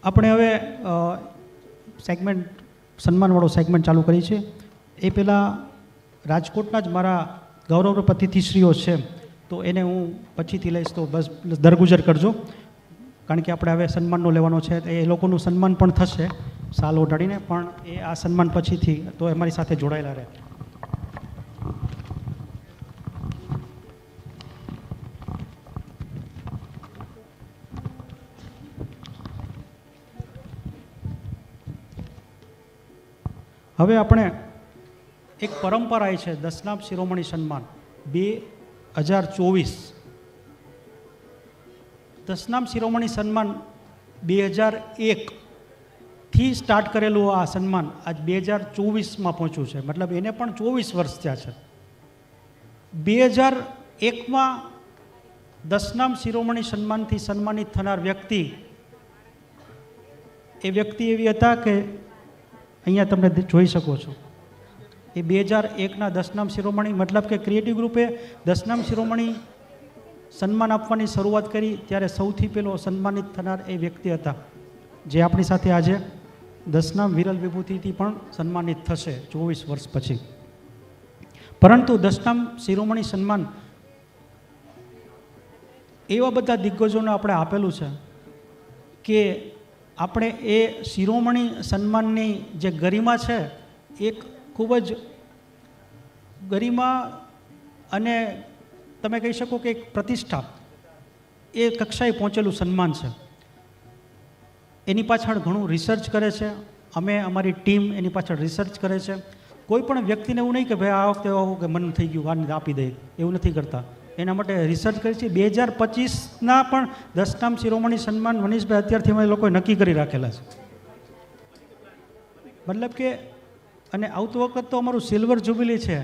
આપણે હવે segment સન્માનવાળો segment ચાલુ કરી છે. એ પહેલાં રાજકોટના જ મારા ગૌરવ અતિથિશ્રીઓ છે, તો એને હું પછીથી લઈશ, તો બસ દરગુજર કરજો, કારણ કે આપણે હવે સન્માનનો લેવાનો છે. એ લોકોનું સન્માન પણ થશે સાલ ઓઢાડીને, પણ એ આ સન્માન પછીથી, તો અમારી સાથે જોડાયેલા રહે. હવે આપણે એક પરંપરા છે દસનામ શિરોમણી સન્માન 2024. દસનામ શિરોમણી સન્માન 2001થી સ્ટાર્ટ કરેલું આ સન્માન આજ 2024માં પહોંચ્યું છે, મતલબ એને પણ 24 વર્ષ થયા છે. 2001માં દસનામ શિરોમણી સન્માનથી સન્માનિત થનાર વ્યક્તિ એવી હતા કે અહીંયા તમે જોઈ શકો છો. એ 2001ના દસનામ શિરોમણી, મતલબ કે ક્રિએટિવ ગ્રુપે દસનામ શિરોમણી સન્માન આપવાની શરૂઆત કરી ત્યારે સૌથી પહેલો સન્માનિત થનાર એ વ્યક્તિ હતા, જે આપણી સાથે આજે દસનામ વિરલ વિભૂતિથી પણ સન્માનિત થશે 24 વર્ષ પછી. પરંતુ દસનામ શિરોમણી સન્માન એવા બધા દિગ્ગજોને આપણે આપેલું છે કે આપણે એ શિરોમણી સન્માનની જે ગરિમા છે, એક ખૂબ જ ગરિમા અને તમે કહી શકો કે એક પ્રતિષ્ઠા, એ કક્ષાએ પહોંચેલું સન્માન છે. એની પાછળ ઘણું રિસર્ચ કરે છે, અમે અમારી ટીમ એની પાછળ રિસર્ચ કરે છે. કોઈ પણ વ્યક્તિને એવું નહીં કે ભાઈ આ વખતે કે મન થઈ ગયું આને આપી દઈએ, એવું નથી કરતા. એના માટે રિસર્ચ કરી છે. 2025ના પણ દસનામ શિરોમણી સન્માન મનીષભાઈ અત્યારથી અમે લોકોએ નક્કી કરી રાખેલા છે. મતલબ કે અને આવતી વખત તો અમારું સિલ્વર જ્યુબિલી છે,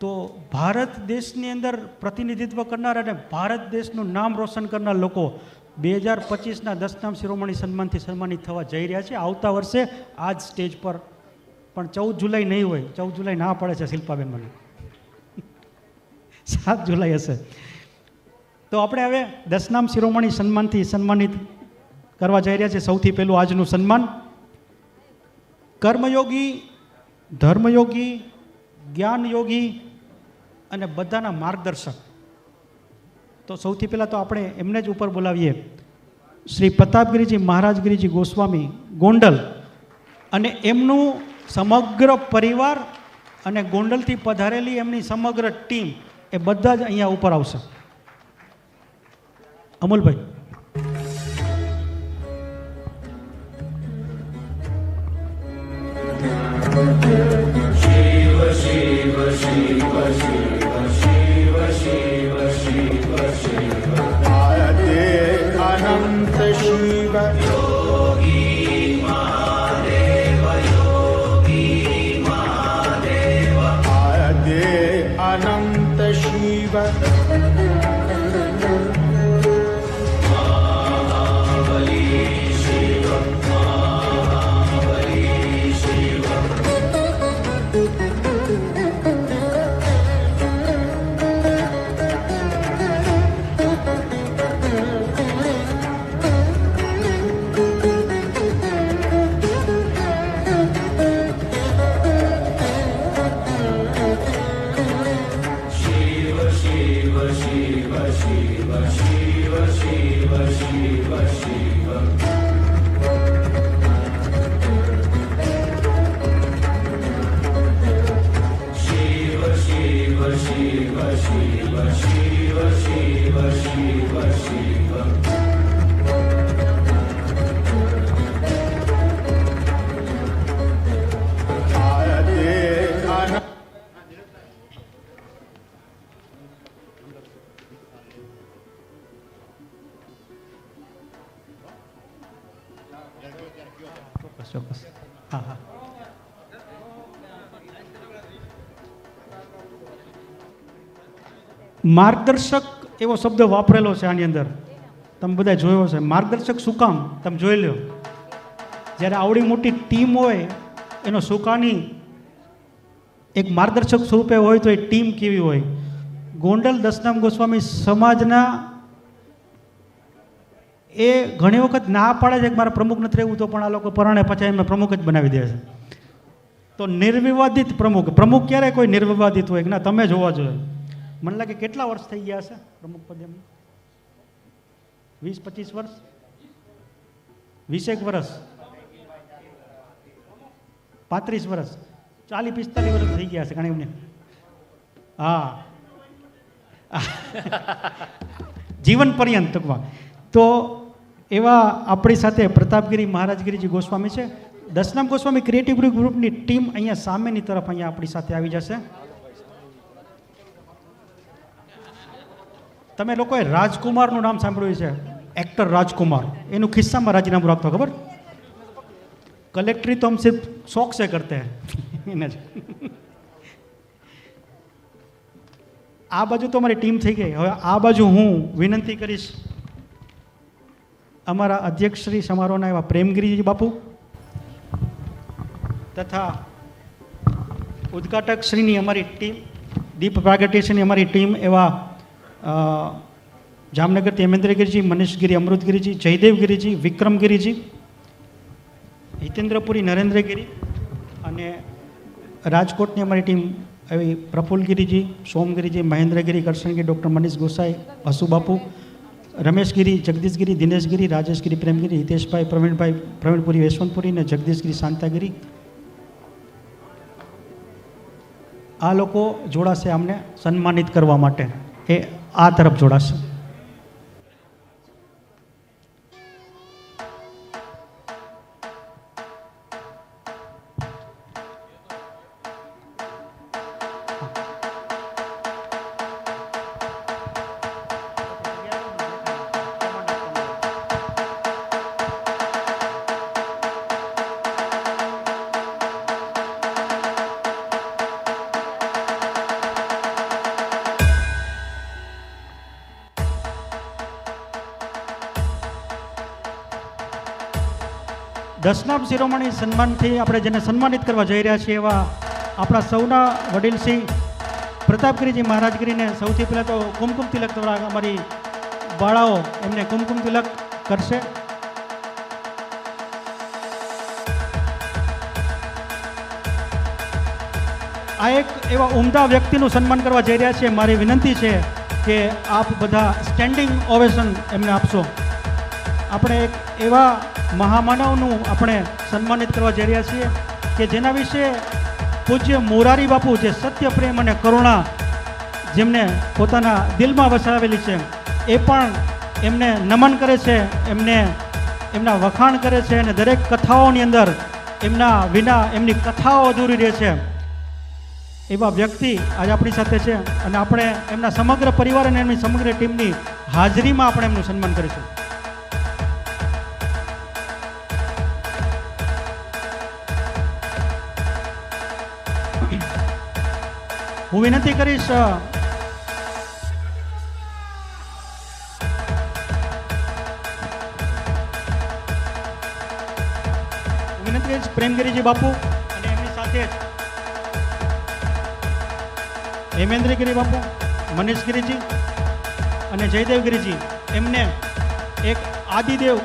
તો ભારત દેશની અંદર પ્રતિનિધિત્વ કરનાર અને ભારત દેશનું નામ રોશન કરનાર લોકો 2025ના દસનામ શિરોમણી સન્માનથી સન્માનિત થવા જઈ રહ્યા છે. આવતા વર્ષે આ જ સ્ટેજ પર, પણ 14 જુલાઈ નહીં હોય. 14 જુલાઈ ના પડે છે શિલ્પાબેન મને, 7 જુલાઈ હશે. તો આપણે હવે દસનામ શિરોમણી સન્માનથી સન્માનિત કરવા જઈ રહ્યા છે. સૌથી પહેલું આજનું સન્માન કર્મયોગી, ધર્મયોગી, જ્ઞાનયોગી અને બધાના માર્ગદર્શક. તો સૌથી પહેલાં તો આપણે એમને જ ઉપર બોલાવીએ, શ્રી પ્રતાપગીરીજી મહારાજગીરીજી ગોસ્વામી ગોંડલ અને એમનું સમગ્ર પરિવાર અને ગોંડલથી પધારેલી એમની સમગ્ર ટીમ, એ બધા જ અહીંયા ઉપર આવશે. અમુલભાઈ. શિવ શિવ શિવ શિવ શિવ શિવ શિવ શિવ આદે અનંત શિવ યોગી મહાદેવ યોગી મહાદેવ આદે અનંત શિવ ચોક્કસ. હા હા. માર્ગદર્શક એવો શબ્દ વાપરેલો છે આની અંદર, તમે બધા જોયો છે. માર્ગદર્શક શું કામ તમે જોઈ લો. જ્યારે આવડી મોટી ટીમ હોય, એનો સુકાની એક માર્ગદર્શક સ્વરૂપે હોય તો એ ટીમ કેવી હોય. ગોંડલ દસનામ ગોસ્વામી સમાજના એ ઘણી વખત ના પાડે છે કે મારા પ્રમુખ નથી રહેવું, તો પણ આ લોકો પરણે પછી એમને પ્રમુખ જ બનાવી દે છે. તો નિર્વિવાદિત પ્રમુખ, પ્રમુખ ક્યારે કોઈ નિર્વિવાદિત હોય કે ના, તમે જોવા જોઈએ. મને લાગે કેટલા વર્ષ થઈ ગયા હશે પ્રમુખ પદે? 20-25 વર્ષ, 20 વર્ષ, 35 વર્ષ, 40-45 વર્ષ થઈ ગયા છે કારણ એમને. હા, જીવન પર્યંત ટૂંકમાં. તો એવા આપણી સાથે પ્રતાપગીરી મહારાજગીરીજી ગોસ્વામી છે. દશનામ ગોસ્વામી ક્રિએટિવ ગ્રુપની ટીમ અહીંયા સામેની તરફ અહીંયા આપણી સાથે આવી જશે. તમે લોકોએ રાજકુમારનું નામ સાંભળ્યું છે, એક્ટર રાજકુમાર. એનું ખિસ્સામાં રાજીનામું રાખતો, ખબર? कलेक्टरी तो हम सिर्फ शौक से करते हैं. आ बाजू तो हमारी टीम थी गई. હવે આ બાજુ હું વિનંતી કરીશ અમારા અધ્યક્ષ શ્રી સમારોહના એવા પ્રેમગીરીજી બાપુ તથા ઉદ્ઘાટક શ્રીની અમારી ટીમ, દીપ પ્રાગટ્યની અમારી ટીમ એવા જામનગરથી હેમેન્દ્રગીરીજી, મનીષગીરી, અમૃતગીરીજી, જયદેવગીરીજી, વિક્રમગીરીજી, હિતેન્દ્રપુરી, નરેન્દ્રગીરી અને રાજકોટની અમારી ટીમ એવી પ્રફુલ્લગીરીજી, સોમગીરીજી, મહેન્દ્રગીરી, કરશનગીરી, ડૉક્ટર મનીષ ગોસાઈ, હસુબાપુ, રમેશગીરી, જગદીશગીરી, દિનેશગીરી, રાજેશગીરી, પ્રેમગીરી, હિતેશભાઈ, પ્રવીણભાઈ, પ્રવીણપુરી, યશવંતપુરી અને જગદીશગીરી, શાંતાગીરી. આ લોકો જોડાશે અમને સન્માનિત કરવા માટે. એ આ તરફ જોડાશે. દશનામ શિરોમણી સન્માનથી આપણે જેને સન્માનિત કરવા જઈ રહ્યા છીએ એવા આપણા સૌના વડીલ શ્રી પ્રતાપગીરીજી મહારાજગીરીને સૌથી પહેલાં તો કુમકુમ તિલક દ્વારા અમારી બાળાઓ એમને કુમકુમ તિલક કરશે. આ એક એવા ઉમદા વ્યક્તિનું સન્માન કરવા જઈ રહ્યા છીએ. મારી વિનંતી છે કે આપ બધા સ્ટેન્ડિંગ ઓવેશન એમને આપશો. આપણે એક એવા મહામાનવનું આપણે સન્માનિત કરવા જઈ રહ્યા છીએ કે જેના વિશે પૂજ્ય મોરારી બાપુ, જે સત્ય, પ્રેમ અને કરુણા જેમને પોતાના દિલમાં વસાવેલી છે, એ પણ એમને નમન કરે છે, એમના વખાણ કરે છે અને દરેક કથાઓની અંદર એમના વિના એમની કથાઓ અધૂરી રહે છે. એવા વ્યક્તિ આજે આપણી સાથે છે અને આપણે એમના સમગ્ર પરિવાર અને એમની સમગ્ર ટીમની હાજરીમાં આપણે એમનું સન્માન કરીશું. હું વિનંતી કરીશ પ્રેમગીરીજી બાપુ અને એમની સાથે જ હેમેન્દ્રગીરી બાપુ, મનીષગીરીજી અને જયદેવગીરીજી, એમને એક આદિદેવ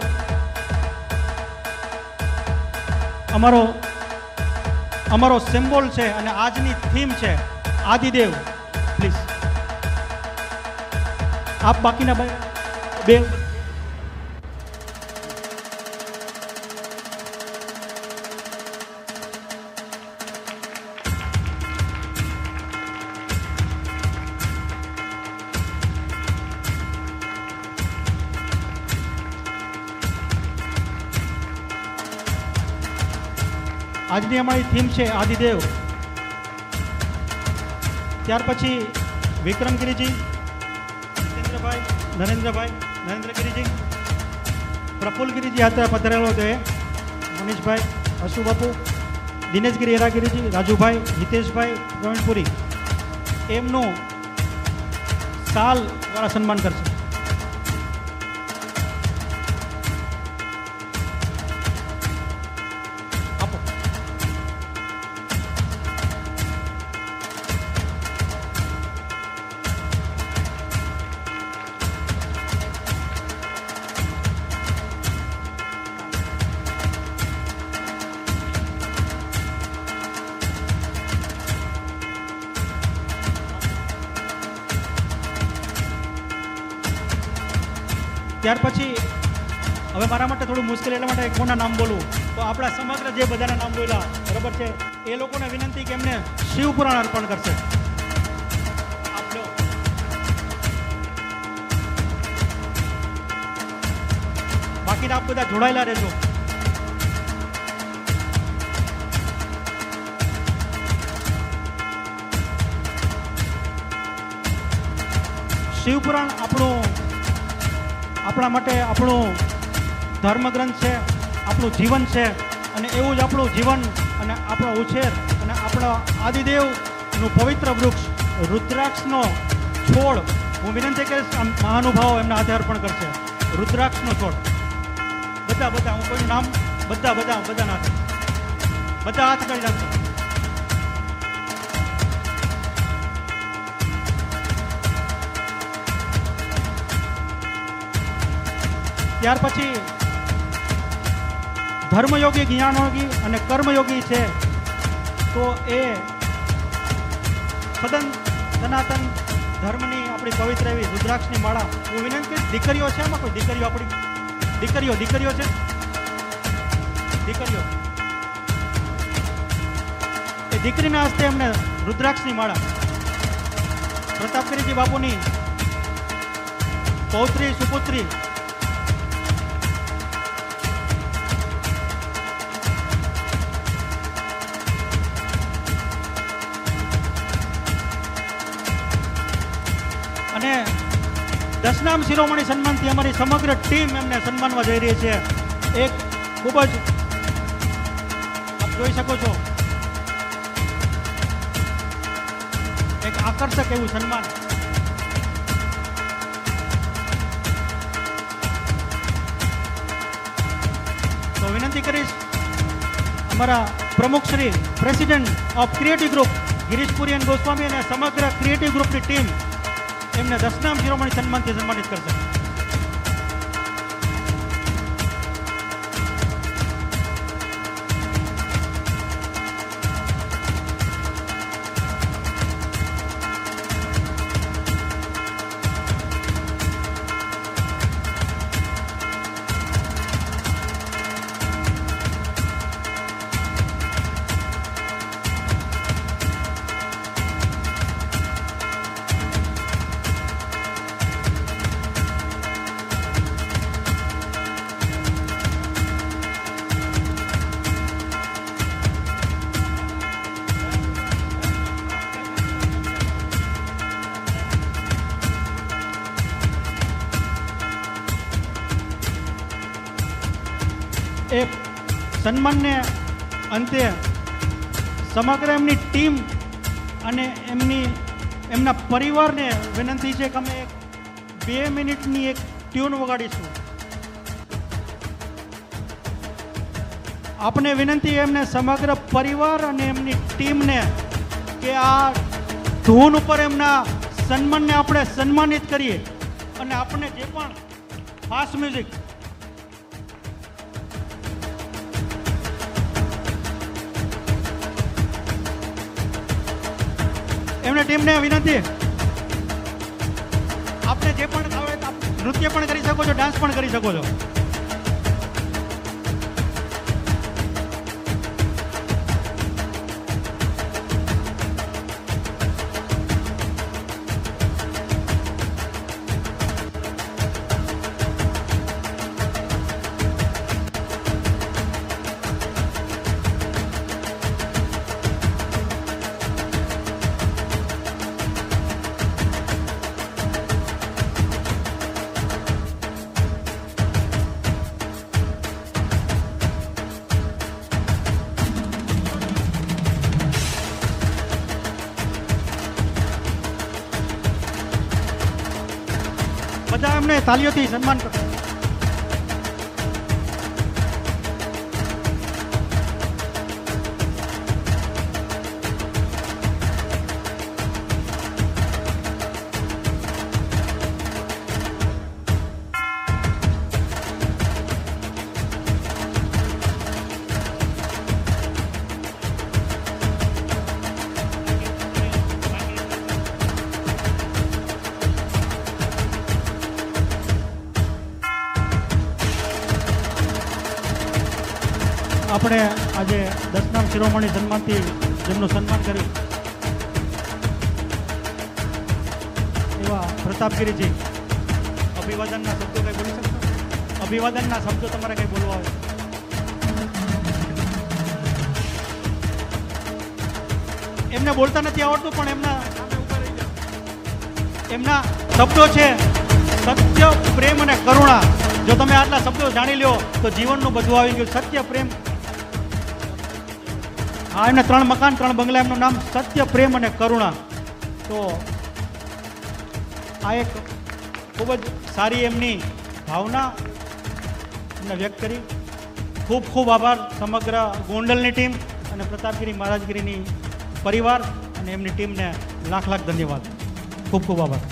અમારો સિમ્બોલ છે અને આજની થીમ છે આદિદેવ. પ્લીઝ આપ બાકીના બે આજની અમારી થીમ છે આદિદેવ. ત્યાર પછી વિક્રમગીરીજી, જીતેન્દ્રભાઈ, નરેન્દ્રગીરીજી, પ્રફુલ્લગીરીજી હાથે પધારેલો છે, મનીષભાઈ, હસુબાપુ, દિનેશગીરી, હેરાગીરીજી, રાજુભાઈ, હિતેશભાઈ, પ્રવીણપુરી એમનું સાલ દ્વારા સન્માન કરશે. ત્યાર પછી હવે મારા માટે થોડું મુશ્કેલ એટલા માટે કોના નામ બોલવું, તો આપણા સમગ્ર જે બધાના નામ બોલ્યા બરાબર છે એ લોકોને વિનંતી કે એમને શિવપુરાણ અર્પણ કરશે. આપજો. બાકીના આપ બધા જોડાયેલા રહેજો. શિવપુરાણ આપણા માટે આપણું ધર્મગ્રંથ છે, આપણું જીવન છે, અને એવું જ આપણું જીવન અને આપણો ઉછેર અને આપણા આદિદેવનું પવિત્ર વૃક્ષ રુદ્રાક્ષનો છોડ હું વિનંતી કરીશ મહાનુભાવો એમના હાથે અર્પણ કરશે. રુદ્રાક્ષનો છોડ બધા હું કોઈનું નામ બધાના હાથે બધા હાથ કરી નાખશે. ત્યાર પછી ધર્મયોગી, જ્ઞાનયોગી અને કર્મયોગી છે, તો એ સનાતન ધર્મની આપણી પવિત્ર એવી રુદ્રાક્ષની માળા હું વિનંતી કરીશ. દીકરીઓ છે એમાં કોઈ દીકરીઓ આપણી દીકરીઓ છે દીકરીઓ એ દીકરીના હસ્તે એમને રુદ્રાક્ષની માળા પ્રતાપગીરીજી બાપુની પૌત્રી સુપુત્રી અને દશનામ શિરોમણી સન્માનથી અમારી સમગ્ર ટીમ એમને સન્માનવા જઈ રહી છે. એક ખૂબ જ આપ જોઈ શકો છો એક આકર્ષક એવું સન્માન. તો વિનંતી કરીશ અમારા પ્રમુખ Shri president of creative group Girishpuri અને ગોસ્વામી અને સમગ્ર ક્રિએટિવ ગ્રુપની ટીમ એમને દશનામ શિરોમણી સન્માનથી સન્માનિત કરશે. એ સન્માનને અંતે સમગ્ર એમની ટીમ અને એમના પરિવારને વિનંતી છે કે અમે 2 મિનિટની એક ટ્યુન વગાડીશું. આપને વિનંતી એમને સમગ્ર પરિવાર અને એમની ટીમને કે આ ધૂન ઉપર એમના સન્માનને આપણે સન્માનિત કરીએ અને આપણે જે પણ ફાસ્ટ મ્યુઝિક એમને ટીમને વિનંતી આપને જે પણ આવે નૃત્ય પણ કરી શકો છો, ડાન્સ પણ કરી શકો છો. બધા એમને તાલીઓથી સન્માન કરો. આપણે આજે 10મા શિરોમણી સન્માનથી જેમનું સન્માન કર્યું એવા પ્રતાપગીરીજી, અભિવાદનના શબ્દો કંઈ બોલી શકશો? અભિવાદનના શબ્દો તમારે કંઈ બોલવા આવે? એમને બોલતા નથી આવડતું, પણ એમના શબ્દો છે સત્ય, પ્રેમ અને કરુણા. જો તમે આટલા શબ્દો જાણી લ્યો તો જીવનનું બધું આવી ગયું. સત્ય, પ્રેમ. હા, એમને 3 મકાન 3 બંગલા, એમનું નામ સત્ય, પ્રેમ અને કરુણા. તો આ એક ખૂબ જ સારી એમની ભાવના એમને વ્યક્ત કરી. ખૂબ ખૂબ આભાર સમગ્ર ગોંડલની ટીમ અને પ્રતાપગીરી મહારાજગીરીની પરિવાર અને એમની ટીમને લાખ લાખ ધન્યવાદ. ખૂબ ખૂબ આભાર.